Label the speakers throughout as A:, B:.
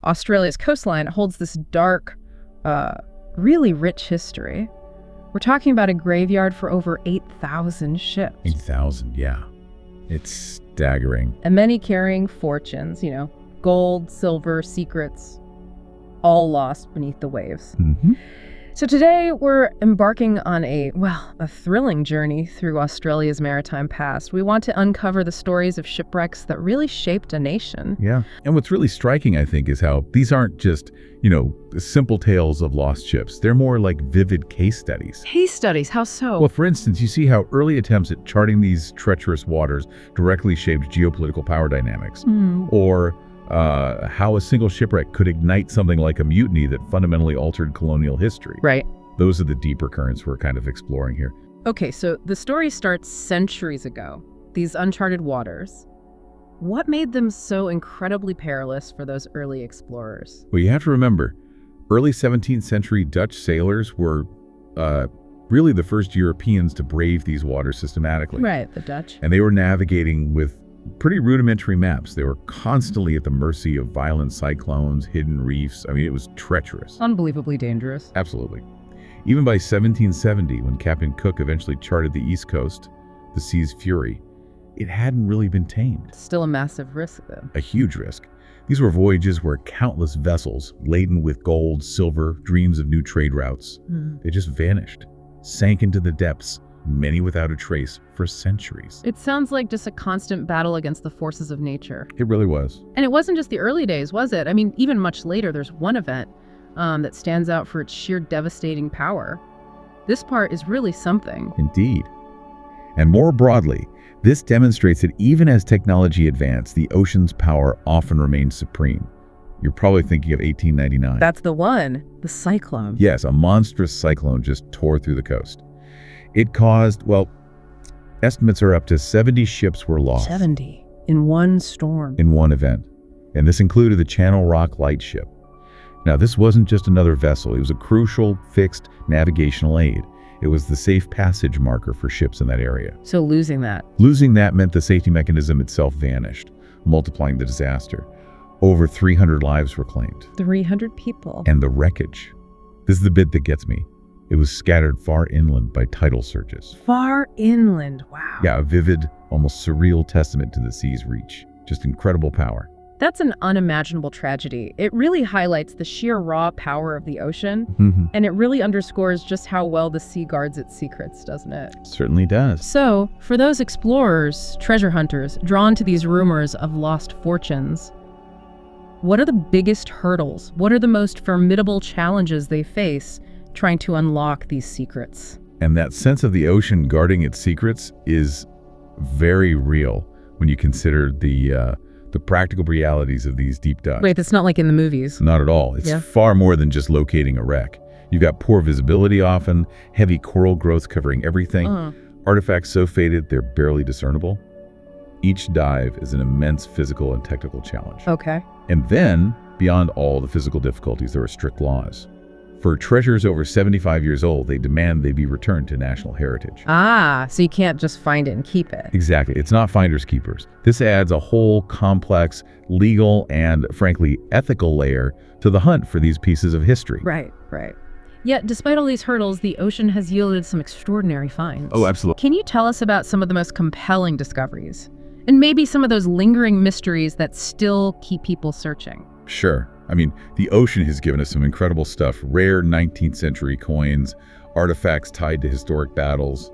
A: Australia's coastline holds this dark, really rich history. We're talking about a graveyard for over 8,000 ships.
B: 8,000, yeah. It's staggering.
A: And many carrying fortunes, gold, silver, secrets, all lost beneath the waves.
B: Mm-hmm.
A: So today we're embarking on a thrilling journey through Australia's maritime past. We want to uncover the stories of shipwrecks that really shaped a nation.
B: Yeah. And what's really striking, I think, is how these aren't just, simple tales of lost ships. They're more like vivid case studies.
A: Case studies? How so?
B: Well, for instance, you see how early attempts at charting these treacherous waters directly shaped geopolitical power dynamics. Or how a single shipwreck could ignite something like a mutiny that fundamentally altered colonial history.
A: Right.
B: Those are the deeper currents we're kind of exploring here.
A: Okay, so the story starts centuries ago, these uncharted waters. What made them so incredibly perilous for those early explorers?
B: Well, you have to remember, early 17th century Dutch sailors were really the first Europeans to brave these waters systematically.
A: Right, the Dutch.
B: And they were navigating with pretty rudimentary maps. They were constantly at the mercy of violent cyclones, hidden reefs. I mean, it was treacherous.
A: Unbelievably dangerous.
B: Absolutely. Even by 1770, when Captain Cook eventually charted the East Coast, the sea's fury, it hadn't really been tamed.
A: Still a massive risk, though.
B: A huge risk. These were voyages where countless vessels, laden with gold, silver, dreams of new trade routes, they just vanished, sank into the depths, many without a trace, for centuries.
A: It sounds like just a constant battle against the forces of nature.
B: It really was.
A: And it wasn't just the early days, was it? I mean, even much later, there's one event that stands out for its sheer devastating power. This part is really something.
B: Indeed. And more broadly, this demonstrates that even as technology advanced, the ocean's power often remained supreme. You're probably thinking of 1899.
A: That's the one, the cyclone.
B: Yes, a monstrous cyclone just tore through the coast. It caused, estimates are up to 70 ships were lost.
A: 70 in one storm.
B: In one event. And this included the Channel Rock lightship. Now, this wasn't just another vessel. It was a crucial, fixed navigational aid. It was the safe passage marker for ships in that area.
A: So losing that
B: meant the safety mechanism itself vanished, multiplying the disaster. Over 300 lives were claimed.
A: 300 people.
B: And the wreckage. This is the bit that gets me. It was scattered far inland by tidal surges.
A: Far inland, wow.
B: Yeah, a vivid, almost surreal testament to the sea's reach. Just incredible power.
A: That's an unimaginable tragedy. It really highlights the sheer raw power of the ocean, and it really underscores just how well the sea guards its secrets, doesn't it?
B: Certainly does.
A: So, for those explorers, treasure hunters, drawn to these rumors of lost fortunes, what are the biggest hurdles? What are the most formidable challenges they face trying to unlock these secrets?
B: And that sense of the ocean guarding its secrets is very real when you consider the practical realities of these deep dives.
A: Wait, that's not like in the movies.
B: Not at all. It's far more than just locating a wreck. You've got poor visibility often, heavy coral growth covering everything, artifacts so faded they're barely discernible. Each dive is an immense physical and technical challenge.
A: Okay.
B: And then, beyond all the physical difficulties, there are strict laws. For treasures over 75 years old, they demand they be returned to national heritage.
A: Ah, so you can't just find it and keep it.
B: Exactly. It's not finders keepers. This adds a whole complex legal and, frankly, ethical layer to the hunt for these pieces of history.
A: Right. Yet, despite all these hurdles, the ocean has yielded some extraordinary finds.
B: Oh, absolutely.
A: Can you tell us about some of the most compelling discoveries? And maybe some of those lingering mysteries that still keep people searching?
B: Sure. I mean, the ocean has given us some incredible stuff. Rare 19th century coins, artifacts tied to historic battles,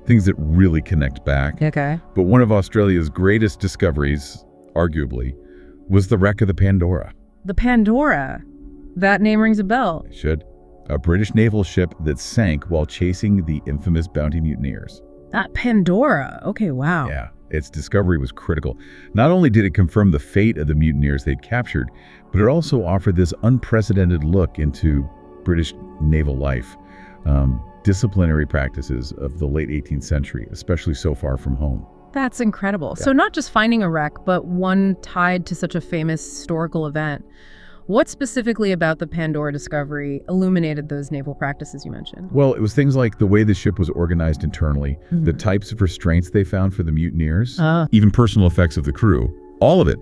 B: things that really connect back.
A: Okay.
B: But one of Australia's greatest discoveries, arguably, was the wreck of the Pandora.
A: The Pandora? That name rings a bell.
B: It should. A British naval ship that sank while chasing the infamous bounty mutineers.
A: That Pandora. Okay, wow.
B: Yeah. Its discovery was critical. Not only did it confirm the fate of the mutineers they'd captured, but it also offered this unprecedented look into British naval life, disciplinary practices of the late 18th century, especially so far from home.
A: That's incredible.
B: Yeah.
A: So not just finding a wreck, but one tied to such a famous historical event. What specifically about the Pandora discovery illuminated those naval practices you mentioned?
B: Well, it was things like the way the ship was organized internally, the types of restraints they found for the mutineers, even personal effects of the crew. All of it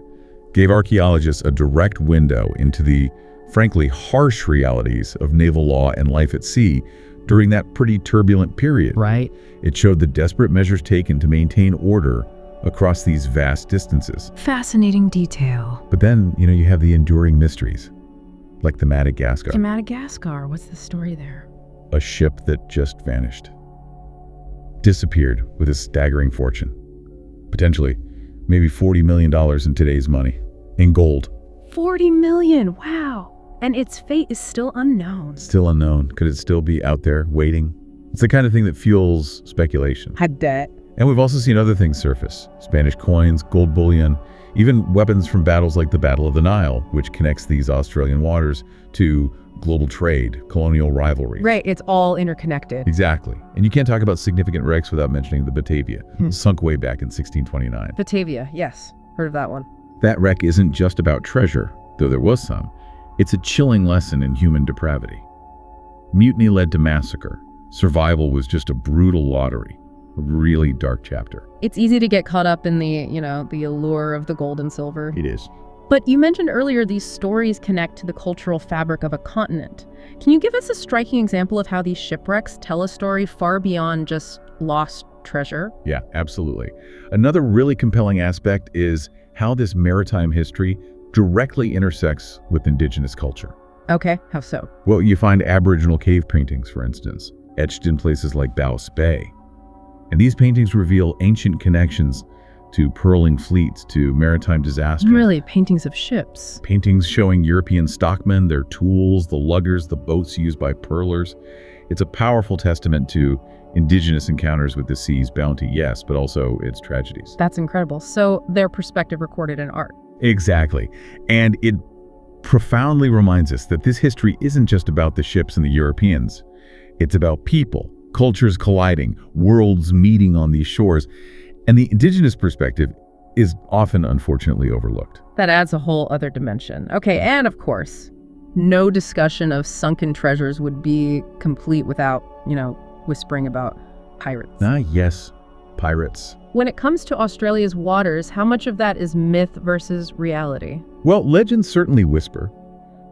B: gave archaeologists a direct window into the, frankly, harsh realities of naval law and life at sea during that pretty turbulent period.
A: Right.
B: It showed the desperate measures taken to maintain order across these vast distances.
A: Fascinating detail.
B: But then, you have the enduring mysteries, like the Madagascar,
A: Madagascar, what's the story there?
B: a ship that just vanished. Disappeared with a staggering fortune. Potentially, maybe $40 million in today's money, in gold.
A: 40 million, wow. And its fate is still unknown.
B: Still unknown. Could it still be out there, waiting? It's the kind of thing that fuels speculation.
A: I bet.
B: And we've also seen other things surface. Spanish coins, gold bullion, even weapons from battles like the Battle of the Nile, which connects these Australian waters to global trade, colonial rivalry.
A: Right, it's all interconnected.
B: Exactly. And you can't talk about significant wrecks without mentioning the Batavia, sunk way back in 1629.
A: Batavia, yes. Heard of that one.
B: That wreck isn't just about treasure, though there was some. It's a chilling lesson in human depravity. Mutiny led to massacre. Survival was just a brutal lottery. A really dark chapter.
A: It's easy to get caught up in the allure of the gold and silver.
B: It is.
A: But you mentioned earlier these stories connect to the cultural fabric of a continent. Can you give us a striking example of how these shipwrecks tell a story far beyond just lost treasure?
B: Yeah, absolutely. Another really compelling aspect is how this maritime history directly intersects with indigenous culture.
A: Okay, how so?
B: Well, you find Aboriginal cave paintings, for instance, etched in places like Bowes Bay. And these paintings reveal ancient connections to pearling fleets, to maritime disasters.
A: Really, paintings of ships.
B: Paintings showing European stockmen, their tools, the luggers, the boats used by pearlers. It's a powerful testament to indigenous encounters with the sea's bounty, yes, but also its tragedies.
A: That's incredible. So their perspective recorded in art.
B: Exactly. And it profoundly reminds us that this history isn't just about the ships and the Europeans. It's about people, cultures colliding, worlds meeting on these shores. And the indigenous perspective is often, unfortunately, overlooked.
A: That adds a whole other dimension. Okay, and of course, no discussion of sunken treasures would be complete without, whispering about pirates.
B: Yes, pirates.
A: When it comes to Australia's waters, how much of that is myth versus reality?
B: Well, legends certainly whisper.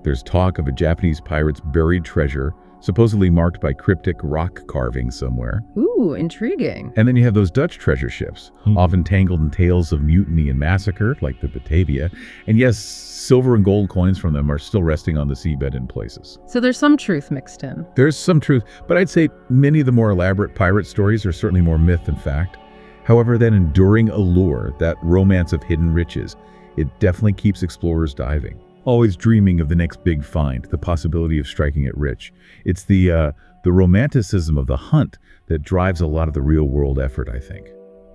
B: There's talk of a Japanese pirate's buried treasure, supposedly marked by cryptic rock carvings somewhere.
A: Ooh, intriguing.
B: And then you have those Dutch treasure ships, often tangled in tales of mutiny and massacre, like the Batavia. And yes, silver and gold coins from them are still resting on the seabed in places.
A: So there's some truth mixed in.
B: There's some truth, but I'd say many of the more elaborate pirate stories are certainly more myth than fact. However, that enduring allure, that romance of hidden riches, it definitely keeps explorers diving. Always dreaming of the next big find, the possibility of striking it rich. It's the romanticism of the hunt that drives a lot of the real-world effort, I think.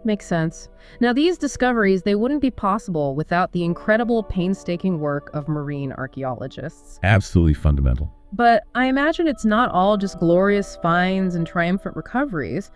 A: Makes sense. Now, these discoveries, they wouldn't be possible without the incredible, painstaking work of marine archaeologists.
B: Absolutely fundamental.
A: But I imagine it's not all just glorious finds and triumphant recoveries.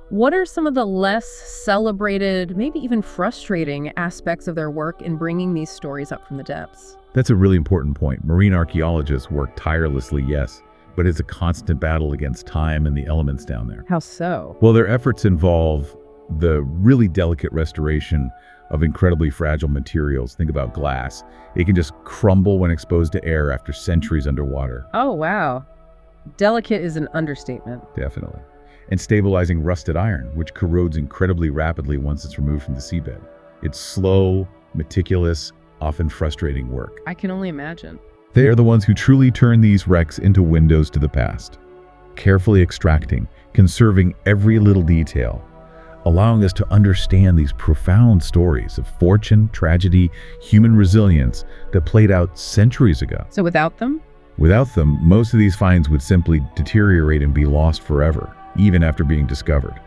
A: What are some of the less celebrated, maybe even frustrating aspects of their work in bringing these stories up from the depths?
B: That's a really important point. Marine archaeologists work tirelessly, yes, but it's a constant battle against time and the elements down there.
A: How so?
B: Well, their efforts involve the really delicate restoration of incredibly fragile materials. Think about glass. It can just crumble when exposed to air after centuries underwater.
A: Oh, wow. Delicate is an understatement.
B: Definitely. And stabilizing rusted iron, which corrodes incredibly rapidly once it's removed from the seabed. It's slow, meticulous, often frustrating work.
A: I can only imagine.
B: They are the ones who truly turn these wrecks into windows to the past, carefully extracting, conserving every little detail, allowing us to understand these profound stories of fortune, tragedy, human resilience that played out centuries ago.
A: So without them?
B: Without them, most of these finds would simply deteriorate and be lost forever, even after being discovered.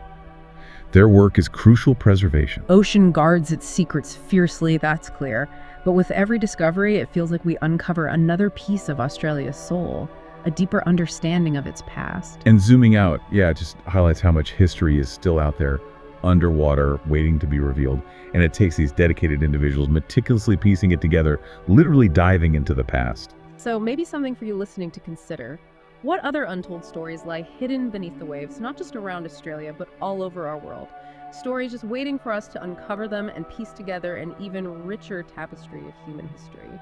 B: Their work is crucial preservation.
A: Ocean guards its secrets fiercely, that's clear. But with every discovery, it feels like we uncover another piece of Australia's soul, a deeper understanding of its past.
B: And zooming out, it just highlights how much history is still out there, underwater, waiting to be revealed. And it takes these dedicated individuals meticulously piecing it together, literally diving into the past.
A: So maybe something for you listening to consider. What other untold stories lie hidden beneath the waves, not just around Australia, but all over our world? Stories just waiting for us to uncover them and piece together an even richer tapestry of human history.